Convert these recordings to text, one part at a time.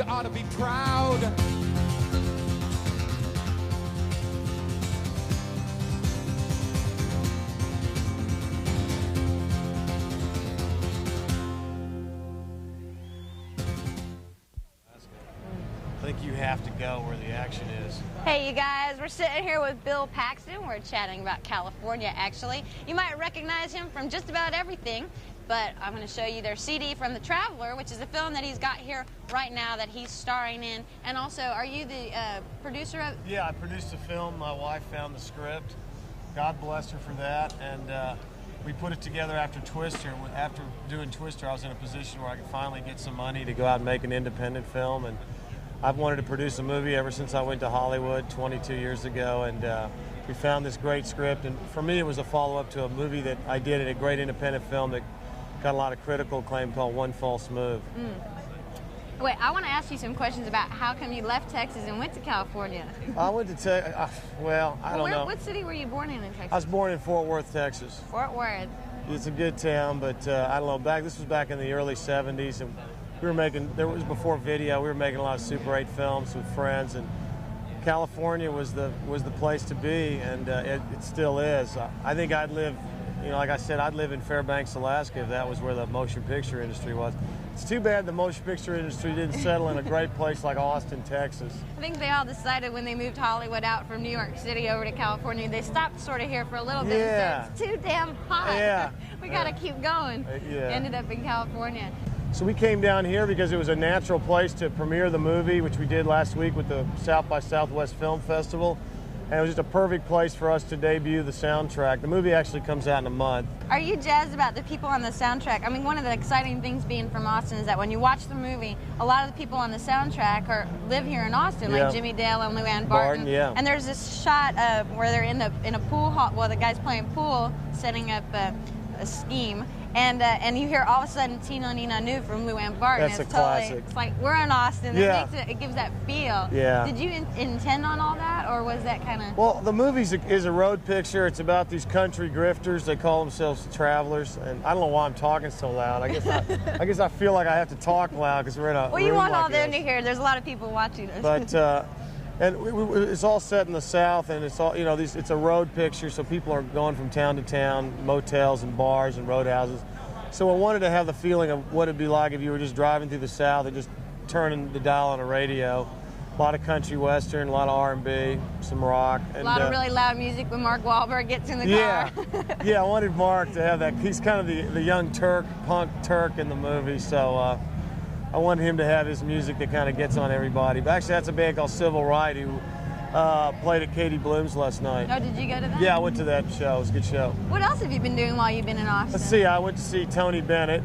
you ought to be proud. I think you have to go where the action is. Hey, you guys, we're sitting here with Bill Paxton. We're chatting about California, actually. You might recognize him from just about everything, but I'm going to show you their CD from The Traveler, which is a film that he's got here right now that he's starring in. And also, are you the producer of? Yeah, I produced the film. My wife found the script. God bless her for that. And we put it together after Twister. After doing Twister, I was in a position where I could finally get some money to go out and make an independent film. And I've wanted to produce a movie ever since I went to Hollywood 22 years ago, and we found this great script. And for me, it was a follow-up to a movie that I did in a great independent film that got a lot of critical acclaim called One False Move. Wait, I want to ask you some questions about how come you left Texas and went to California. I went to Texas. Well, I don't know. What city were you born in Texas? I was born in Fort Worth, Texas. Fort Worth. It's a good town, but I don't know. This was back in the early 70s, and we were making, there was before video, we were making a lot of Super 8 films with friends, and California was the place to be, and it still is. I think I'd live, you know, like I said, I'd live in Fairbanks, Alaska if that was where the motion picture industry was. It's too bad the motion picture industry didn't settle in a great place like Austin, Texas. I think they all decided when they moved Hollywood out from New York City over to California, they stopped sort of here for a little bit and said, it's too damn hot. Yeah. We got to keep going. Ended up in California. So we came down here because it was a natural place to premiere the movie, which we did last week with the South by Southwest Film Festival. And it was just a perfect place for us to debut the soundtrack. The movie actually comes out in a month. Are you jazzed about the people on the soundtrack? I mean, one of the exciting things being from Austin is that when you watch the movie, a lot of the people on the soundtrack live here in Austin, like Jimmy Dale and Luann Barton. And there's this shot where they're in a pool hall, well, the guy's playing pool, setting up a scheme. And you hear all of a sudden Tina Nina Nu from Luann Barton. That's a classic. It's like we're in Austin. It gives that feel. Did you intend on all that, or was that kind of? Well, the movie is a road picture. It's about these country grifters. They call themselves travelers, and I don't know why I'm talking so loud. I guess I feel like I have to talk loud because we're in a. Well, you want all them to hear. There's a lot of people watching us. But. And it's all set in the South, and it's all, you know, it's a road picture, so people are going from town to town, motels and bars and roadhouses. So I wanted to have the feeling of what it'd be like if you were just driving through the South and just turning the dial on a radio. A lot of country western, a lot of R&B, some rock. And, a lot of really loud music when Mark Wahlberg gets in the car. Yeah, I wanted Mark to have that. He's kind of the young Turk, punk Turk in the movie, so I wanted him to have his music that kind of gets on everybody. But actually, that's a band called Civil Right who played at Katie Bloom's last night. Oh, did you go to that? Yeah, I went to that show. It was a good show. What else have you been doing while you've been in Austin? Let's see. I went to see Tony Bennet,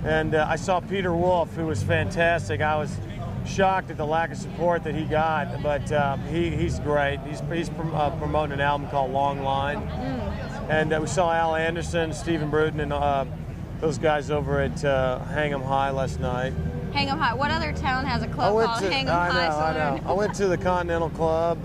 and I saw Peter Wolf, who was fantastic. I was shocked at the lack of support that he got, but he's great. He's promoting an album called Long Line. And we saw Al Anderson, Stephen Bruton, and those guys over at Hang 'em High last night. Hang 'em High. What other town has a club called Hang 'em High? I know. I went to the Continental Club,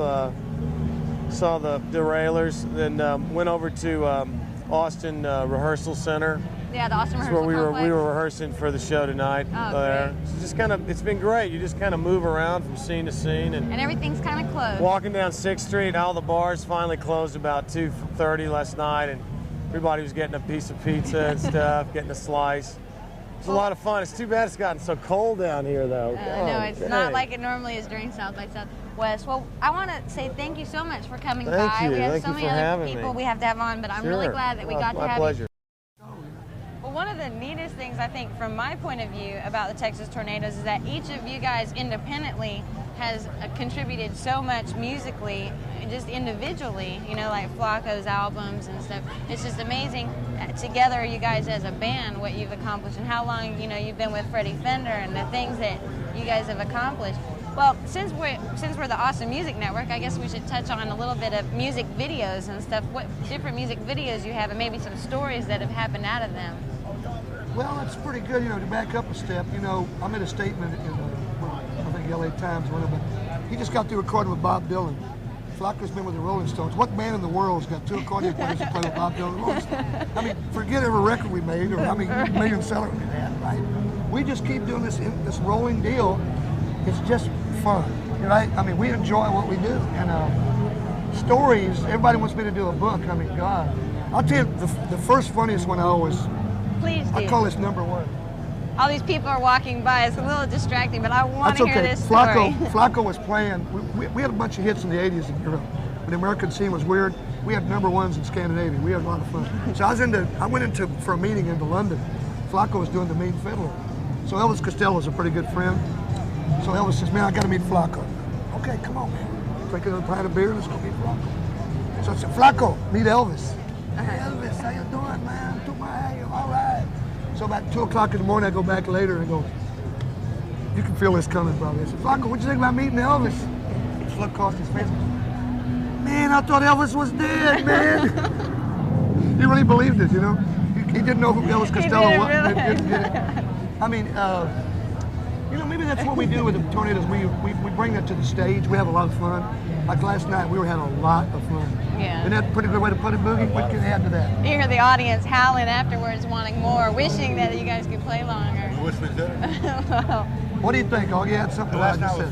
saw the Derailers, then went over to Austin Rehearsal Center. Yeah, the Austin Rehearsal Complex. Complex. We were rehearsing for the show tonight. There. It's just it's been great. You just kind of move around from scene to scene, and everything's kind of closed. Walking down 6th Street, all the bars finally closed about 2:30 last night, and everybody was getting a piece of pizza and stuff, getting a slice. It was a lot of fun. It's too bad it's gotten so cold down here, though. No, it's not like it normally is during South by Southwest. Well, I want to say thank you so much for coming by. We have so many other people we have to have on, but I'm really glad that we got to have you. My pleasure. Well, one of the neatest things, I think, from my point of view about the Texas Tornadoes is that each of you guys independently has contributed so much musically, just individually, you know, like Flacco's albums and stuff. It's just amazing together, you guys as a band, what you've accomplished and how long, you know, you've been with Freddie Fender and the things that you guys have accomplished. Well, since we're the Awesome Music Network, I guess we should touch on a little bit of music videos and stuff. What different music videos you have, and maybe some stories that have happened out of them. Well, it's pretty good, you know, to back up a step. You know, I made a statement in, I think, LA Times, whatever. He just got through recording with Bob Dylan. Flacco's been with the Rolling Stones. What band in the world's got 2 accordion players who play with Bob Dylan and Rolling Stones? I mean, forget every record we made, or how many million seller we had, right? We just keep doing this rolling deal. it's just fun, right? I mean, we enjoy what we do, and stories. Everybody wants me to do a book. I mean, God, I'll tell you the first funniest one. Please do. I call this number one. All these people are walking by. It's a little distracting, but I want to hear this story. Flocko was playing. We had a bunch of hits in the 80s in Europe. When the American scene was weird, we had number ones in Scandinavia. We had a lot of fun. So I went into for a meeting into London. Flocko was doing the Mean Fiddler. So Elvis Costello's a pretty good friend. So Elvis says, man, I got to meet Flocko. Okay, come on, man. Drink another pint of beer, let's go meet Flocko. So I said, Flocko, meet Elvis. Hey, Elvis, how you doing, man? Took my eye, all right. So about 2 o'clock in the morning, I go back later and go, you can feel this coming probably. I said, Flocko, what'd you think about meeting Elvis? This look crossed his face. Man, I thought Elvis was dead, man. He really believed it, you know? He didn't know who Elvis Costello was. Really. He didn't get it. I mean, you know, maybe that's what we do with the Tornadoes. We bring that to the stage. We have a lot of fun. Like last night, we had a lot of fun. Yeah. Isn't that a pretty good way to put it, Boogie? What can you add to that? You hear the audience howling afterwards, wanting more, wishing that you guys could play longer. We wish we could. Well, What do you think, Augie? You had something Last to night was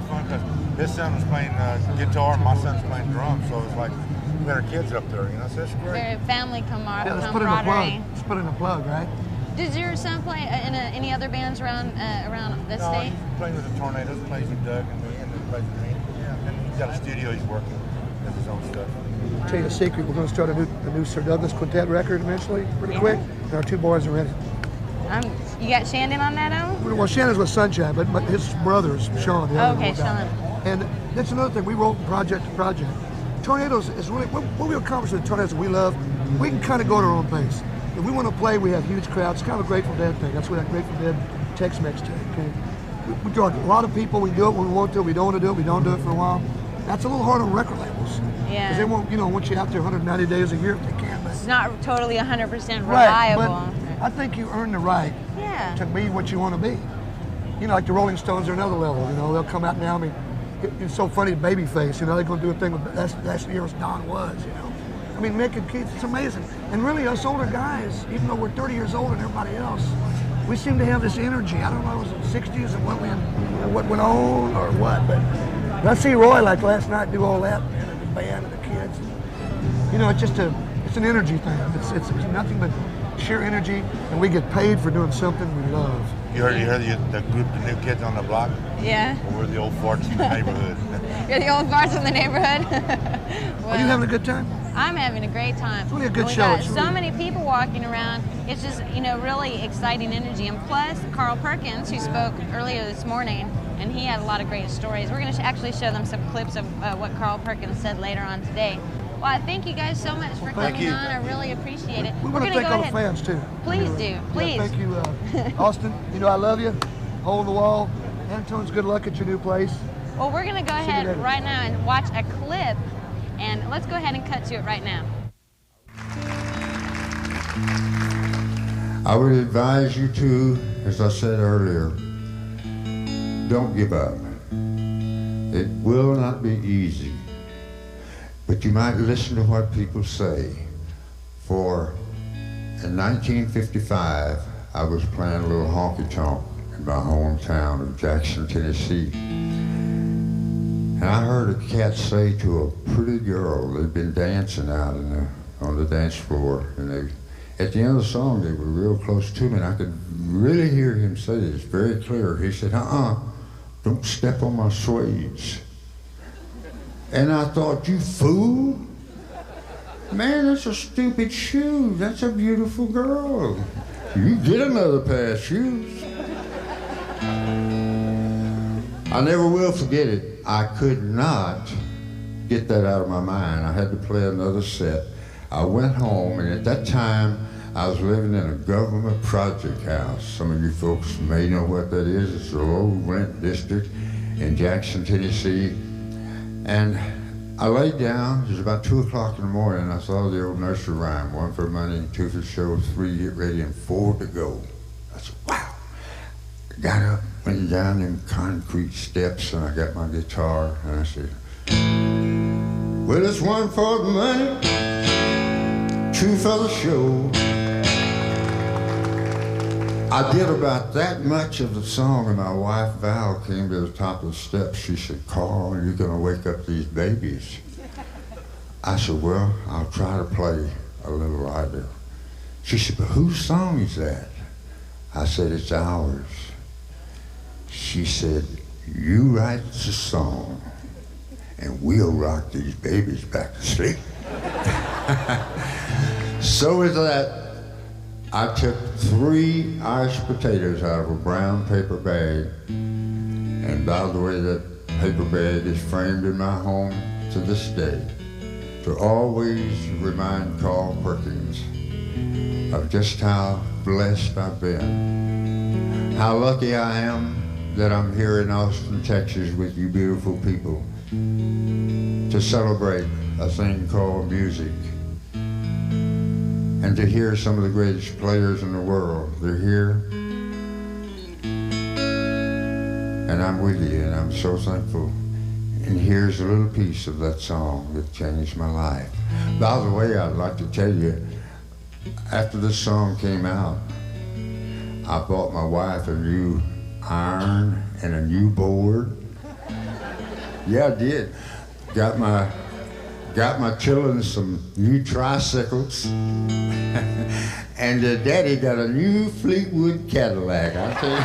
fun because his son was playing guitar and my son's playing drums, so it's like we got our kids up there, you know, so it's great. very family Yeah, let's put in a plug. Let's put in a plug, right? Does your son play in any other bands around the No, state? he's playing with the Tornadoes, plays with Doug and me, and then plays with me. Yeah. And he's got a studio he's working with. Does his own stuff. I'll tell you a secret. We're going to start a new Sir Douglas Quintet record eventually, pretty quick. And our 2 boys are ready. You got Shandon on that, Well, Shannon's with Sunshine, but his brother's Sean. The other Okay, little guy. And that's another thing. We wrote from project to project. Tornadoes is really, what we accomplish with the Tornadoes that we love, we can kind of go at our own pace. If we want to play, we have huge crowds. It's kind of a Grateful Dead thing. That's what that Grateful Dead Tex-Mex take. Okay? We draw a lot of people. We do it when we want to. We don't want to do it. We don't do it for a while. That's a little hard on record labels. Yeah. Because they won't, want you out there 190 days a year if they can. But It's not totally 100% reliable. right, but I think you earn the right Yeah. to be what you want to be. Like the Rolling Stones are another level. They'll come out now. I mean, it's so funny, Babyface. They're going to do a thing with last year as Don was. I mean, Mick and Keith, it's amazing. And really, us older guys, even though we're 30 years older than everybody else, we seem to have this energy. I don't know, it was the 60s and what went on or what, but I see Roy like last night do all that, man, and the band and the kids. It's an energy thing. It's nothing but sheer energy, and we get paid for doing something we love. You heard the group of new kids on the block? Yeah. Or we're the old farts in the neighborhood. You're the old farts in the neighborhood? Are you having a good time? I'm having a great time. It's really a good we show. got It's so really... many people walking around. It's just, really exciting energy. And plus, Carl Perkins, who spoke earlier this morning, and he had a lot of great stories. We're going to actually show them some clips of what Carl Perkins said later on today. Well, I thank you guys so much for coming on. I really appreciate it. We want to thank all the fans, too. Please do. Please. Yeah, thank you, Austin. I love you. Hold the wall. Antone's good luck at your new place. Well, we're going to go ahead right now and watch a clip. And let's go ahead and cut to it right now. I would advise you to, as I said earlier, don't give up. It will not be easy, but you might listen to what people say. For in 1955, I was playing a little honky-tonk in my hometown of Jackson, Tennessee. And I heard a cat say to a pretty girl, they'd been dancing out on the dance floor, and at the end of the song, they were real close to me, and I could really hear him say this very clear. He said, don't step on my suede. And I thought, you fool? Man, that's a stupid shoe. That's a beautiful girl. You get another pair of shoes. I never will forget it. I could not get that out of my mind. I had to play another set. I went home, and at that time, I was living in a government project house. Some of you folks may know what that is. It's a low-rent district in Jackson, Tennessee. And I laid down. It was about 2 o'clock in the morning, and I saw the old nursery rhyme, 1 for money, 2 for show, 3 to get ready, and 4 to go. I said, wow. I got up, went down them concrete steps, and I got my guitar, and I said, well, it's 1 for the money, 2 for the show, I did about that much of the song, and my wife Val came to the top of the steps. She said, "Carl, you're going to wake up these babies." I said, "Well, I'll try to play a little lighter." She said, "But whose song is that?" I said, "It's ours." She said, "You write the song, and we'll rock these babies back to sleep." So with that, I took 3 Irish potatoes out of a brown paper bag, and by the way, that paper bag is framed in my home to this day to always remind Carl Perkins of just how blessed I've been, how lucky I am that I'm here in Austin, Texas with you beautiful people to celebrate a thing called music. And to hear some of the greatest players in the world. They're here. And I'm with you, and I'm so thankful. And here's a little piece of that song that changed my life. By the way, I'd like to tell you, after this song came out, I bought my wife a new iron and a new board. Yeah, I did. Got my children some new tricycles, and Daddy got a new Fleetwood Cadillac. I tell you.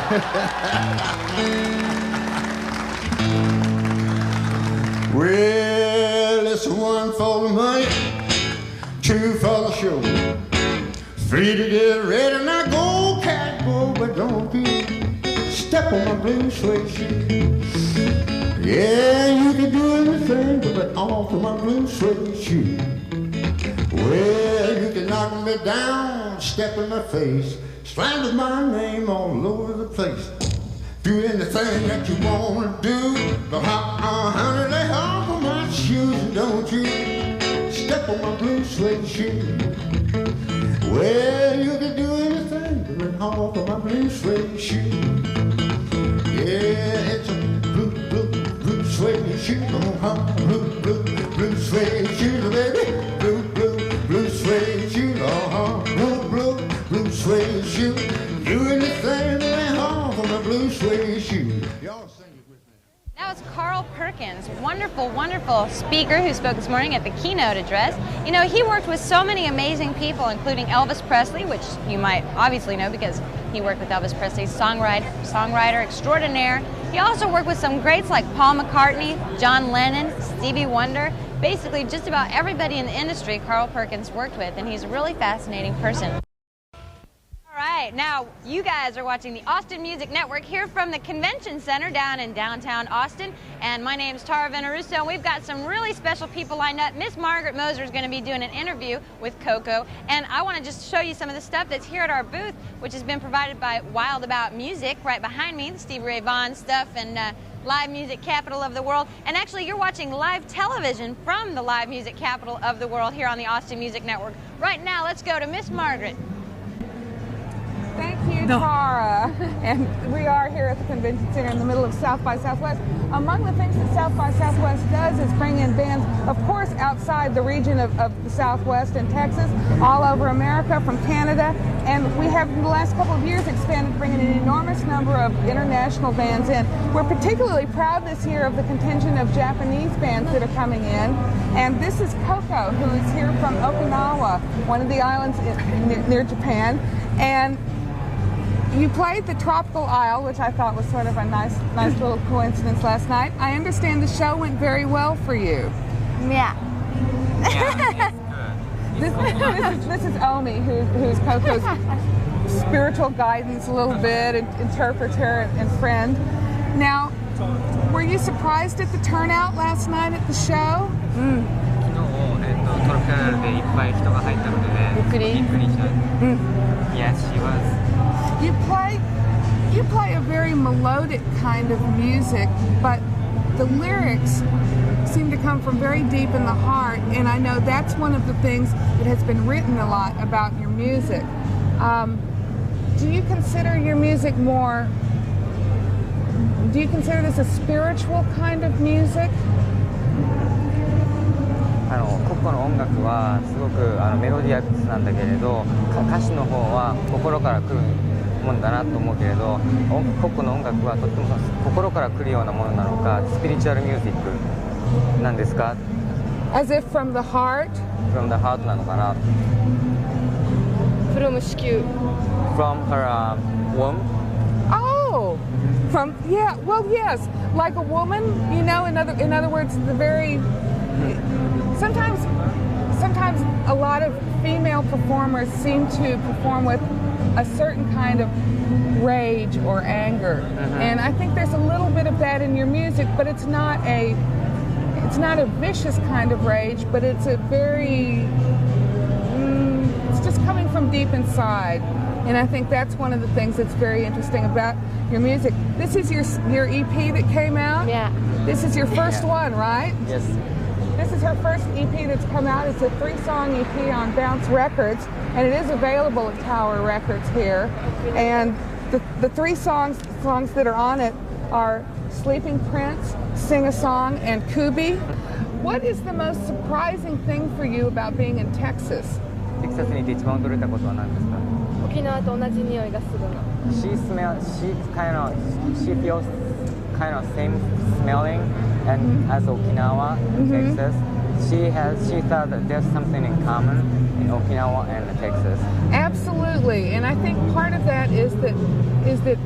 Well, it's 1 for the money, 2 for the show, 3 to get ready. Now go, cat, go, but don't you step on my blue suede shoe. Yeah, you can do anything but off of my blue suede shoe. Well, you can knock me down, step in my face, slander my name all over the place. Do anything that you want to do, but honey, lay off of my shoes, and don't you step on my blue suede shoe. Well, you can do anything but off of my blue suede shoe. Yeah, it's a blue suede shoe, blue suede shoe, baby, blue suede shoe, blue suede shoe. Do anything to lay off on my blue suede shoe. Y'all sing it with me. That was Carl Perkins, wonderful, wonderful speaker who spoke this morning at the keynote address. You know, he worked with so many amazing people, including Elvis Presley, which you might obviously know because he worked with Elvis Presley, songwriter extraordinaire. He also worked with some greats like Paul McCartney, John Lennon, Stevie Wonder, basically just about everybody in the industry Carl Perkins worked with, and he's a really fascinating person. All right, now you guys are watching the Austin Music Network here from the Convention Center down in downtown Austin, and my name's Tara Veneruso, and we've got some really special people lined up. Miss Margaret Moser is going to be doing an interview with Cocco, and I want to just show you some of the stuff that's here at our booth, which has been provided by Wild About Music right behind me, the Stevie Ray Vaughan stuff and live music capital of the world. And actually, you're watching live television from the live music capital of the world here on the Austin Music Network. Right now, let's go to Miss Margaret. Thank you, Tara. And we are here at the Convention Center in the middle of South by Southwest. Among the things that South by Southwest does is bring in bands, of course, outside the region of the Southwest and Texas, all over America, from Canada. And we have, in the last couple of years, expanded, bringing an enormous number of international bands in. We're particularly proud this year of the contingent of Japanese bands that are coming in. And this is Cocco, who is here from Okinawa, one of the islands near Japan. And you played the Tropical Isle, which I thought was sort of a nice little coincidence last night. I understand the show went very well for you. Yeah. This is Omi, who's Cocco's spiritual guidance a little bit, interpreter and friend. Now, were you surprised at the turnout last night at the show? Yes, she was. You play a very melodic kind of music, but the lyrics seem to come from very deep in the heart, and I know that's one of the things that has been written a lot about your music. Do you consider your music more, do you consider this a spiritual kind of music? コッコの音楽はすごくメロディアスなんだけれど、歌詞の方は心から来るもんだなと思うけれど、コッコの音楽はとっても心から来るようなものなのか、スピリチュアルミュージックなんですか？ As if from the heart? From the heart なのかな？ From 子宮 From her womb? Oh, from, yeah, well, yes, like a woman, you know, in other words, the very, sometimes a lot of female performers seem to perform with a certain kind of rage or anger. And I think there's a little bit of that in your music, but it's not a vicious kind of rage, but it's a very, it's just coming from deep inside. And I think that's one of the things that's very interesting about your music. This is your EP that came out? Yeah. This is your first one, right? Yes. This is her first EP that's come out. It's a 3-song EP on Bounce Records, and it is available at Tower Records here. And the 3 songs that are on it are Sleeping Prince, Sing a Song, and Kubi. What is the most surprising thing for you about being in Texas? テキサスにいて一番驚いたことは何ですか？沖縄と同じ匂いがするの。She feels kind of same smelling, and as Okinawa, Texas, she thought that there's something in common in Okinawa and Texas. Absolutely, and I think part of that is that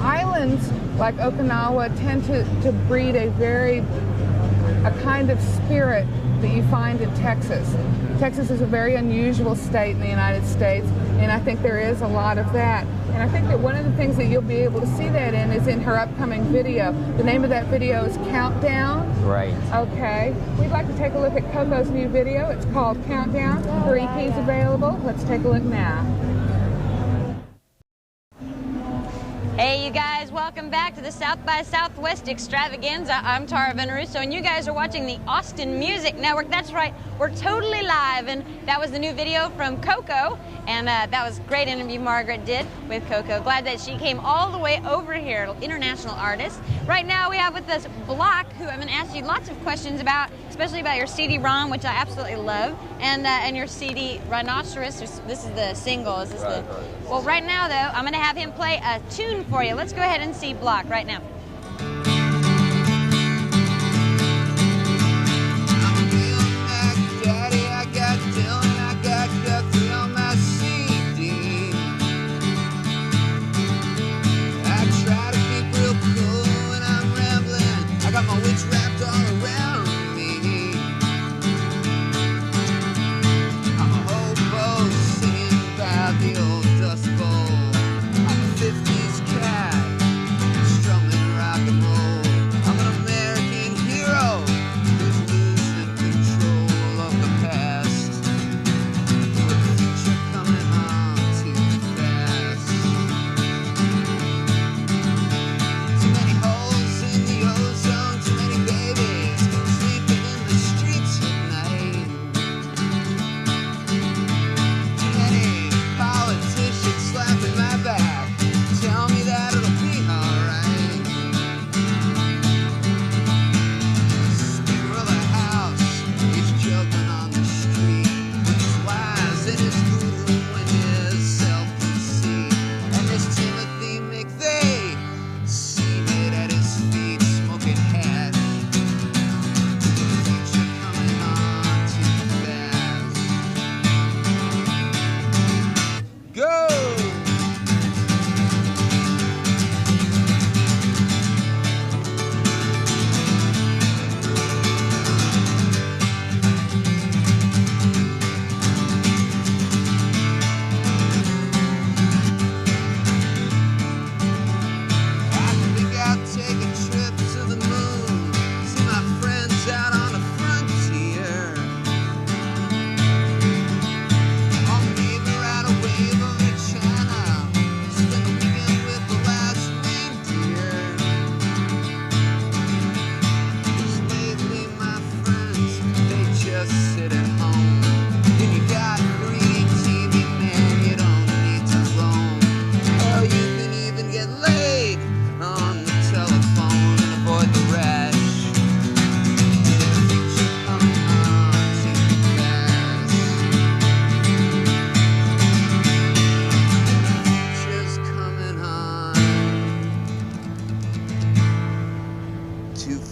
islands like Okinawa tend to breed a kind of spirit that you find in Texas. Texas is a very unusual state in the United States, and I think there is a lot of that. And I think that one of the things that you'll be able to see that in is in her upcoming video. The name of that video is Countdown. Right. Okay. We'd like to take a look at Cocco's new video. It's called Countdown. Her EP is available. Let's take a look now. Hey, you guys, welcome back to the South by Southwest Extravaganza. I'm Tara Veneruso, and you guys are watching the Austin Music Network. That's right, we're totally live, and that was the new video from Cocco, and that was a great interview Margaret did with Cocco. Glad that she came all the way over here, international artist. Right now we have with us Block, who I'm going to ask you lots of questions about, especially about your CD-ROM, which I absolutely love, and your CD Rhinoceros. This is the single. Is this the? Well, right now though, I'm going to have him play a tune for you. Let's go ahead and see Block right now. The old Dust Bowl. I'm a 50s cat, strumming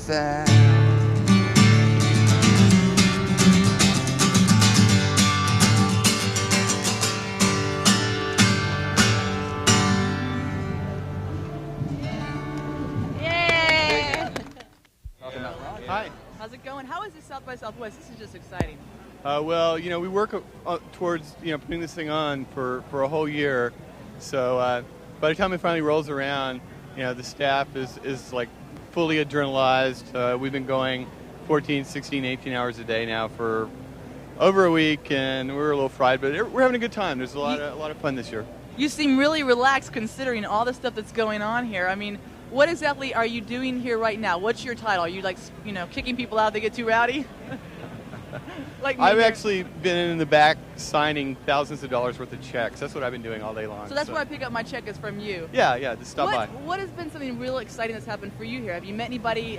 sound. Hi. How's it going? How is this South by Southwest? This is just exciting. Well, you know, we work towards, you know, putting this thing on for a whole year. So by the time it finally rolls around, you know, the staff is like fully adrenalized. We've been going 14, 16, 18 hours a day now for over a week, and we're a little fried, but we're having a good time. There's a lot of fun this year. You seem really relaxed considering all the stuff that's going on here. I mean, what exactly are you doing here right now? What's your title? Are you like, you know, kicking people out if they get too rowdy? Like I've actually been in the back signing thousands of dollars worth of checks. That's what I've been doing all day long. So that's where I pick up my check is from you. Yeah, just stop by. What has been something real exciting that's happened for you here? Have you met anybody,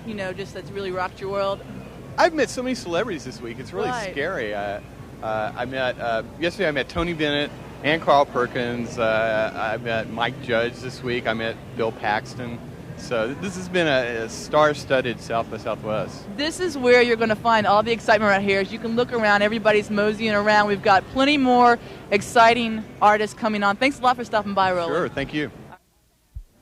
you know, just that's really rocked your world? I've met so many celebrities this week. It's really scary. I met yesterday. I met Tony Bennet and Carl Perkins. I met Mike Judge this week. I met Bill Paxton. So this has been a star-studded South by Southwest. This is where you're going to find all the excitement right here. As you can look around, everybody's moseying around. We've got plenty more exciting artists coming on. Thanks a lot for stopping by, Roland. Sure, thank you.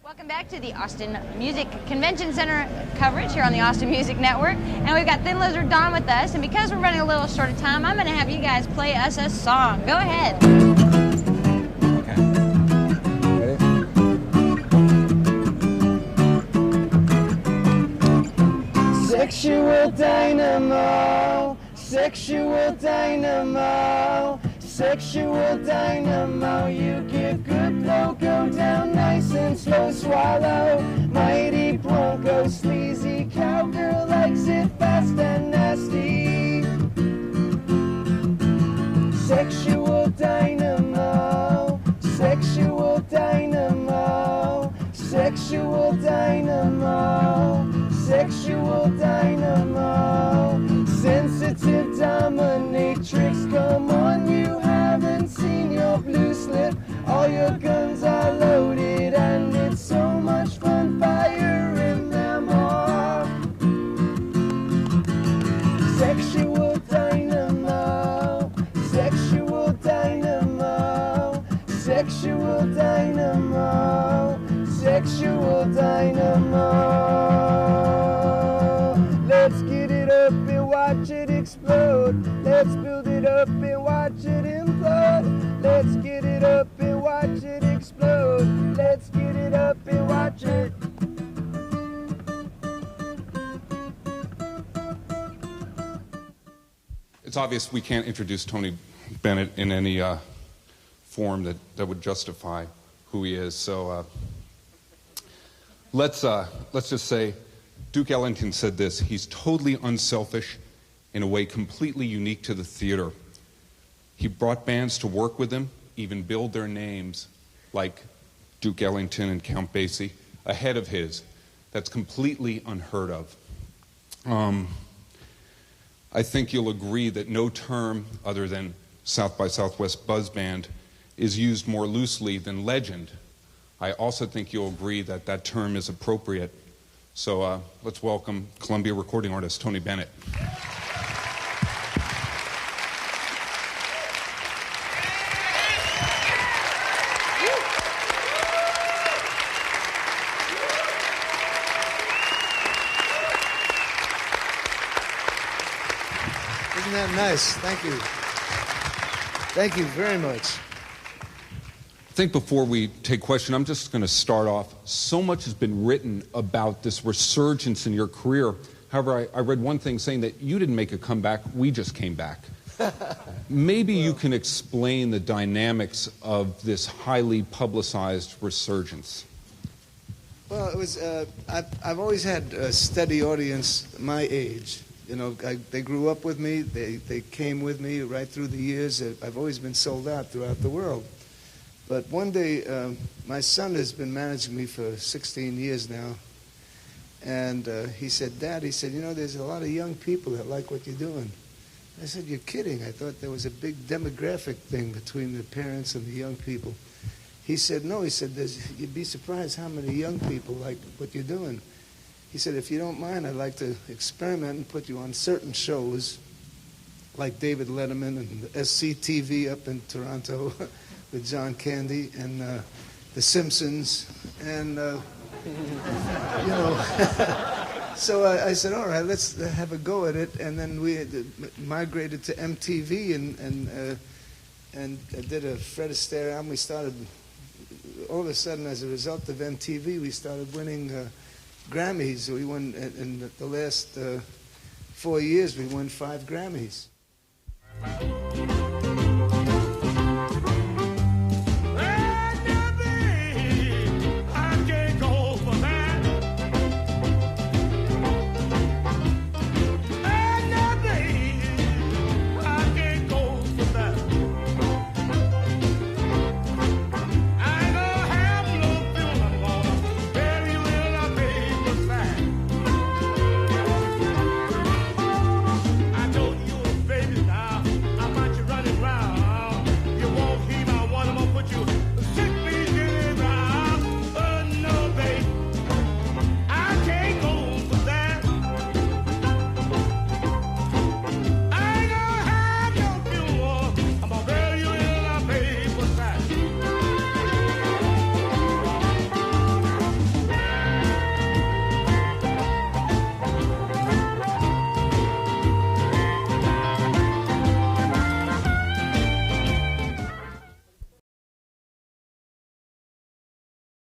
Welcome back to the Austin Music Convention Center coverage here on the Austin Music Network. And we've got Thin Lizard Don with us. And because we're running a little short of time, I'm going to have you guys play us a song. Go ahead. Sexual dynamo, sexual dynamo, sexual dynamo. You give good blow, go down nice and slow, swallow. Mighty bronco, sleazy cowgirl likes it fast and nasty. Sexual dynamo, sexual dynamo, sexual dynamo. Sexual dynamo, sensitive dominatrix, come on, you haven't seen your blue slip. All your guns are loaded and it's so much fun firing them off. Sexual dynamo, sexual dynamo, sexual dynamo, sexual dynamo. Let's get it up and watch it explode. Let's build it up and watch it implode. Let's get it up and watch it explode. Let's get it up and watch it. It's obvious we can't introduce Tony Bennet in any form that would justify who he is. So let's just say Duke Ellington said this: he's totally unselfish in a way completely unique to the theater. He brought bands to work with him, even build their names, like Duke Ellington and Count Basie, ahead of his. That's completely unheard of. I think you'll agree that no term other than South by Southwest Buzz Band is used more loosely than legend. I also think you'll agree that that term is appropriate. So let's welcome Columbia recording artist Tony Bennet. Isn't that nice? Thank you. Thank you very much. I think before we take questions, I'm just going to start off. So much has been written about this resurgence in your career. However, I read one thing saying that you didn't make a comeback, we just came back. Maybe you can explain the dynamics of this highly publicized resurgence. Well, it was. I've always had a steady audience my age. You know, they grew up with me. They came with me right through the years. I've always been sold out throughout the world. But one day, my son has been managing me for 16 years now. And he said, Dad, he said, you know, there's a lot of young people that like what you're doing. I said, you're kidding. I thought there was a big demographic thing between the parents and the young people. He said, no. He said, you'd be surprised how many young people like what you're doing. he said, if you don't mind, I'd like to experiment and put you on certain shows, like David Letterman and SCTV up in Toronto with John Candy, and The Simpsons, and you know. So I said, all right, let's have a go at it, and then we migrated to MTV and did a Fred Astaire album. We started, all of a sudden, as a result of MTV, we started winning Grammys. We won, in the last 4 years, we won 5 Grammys.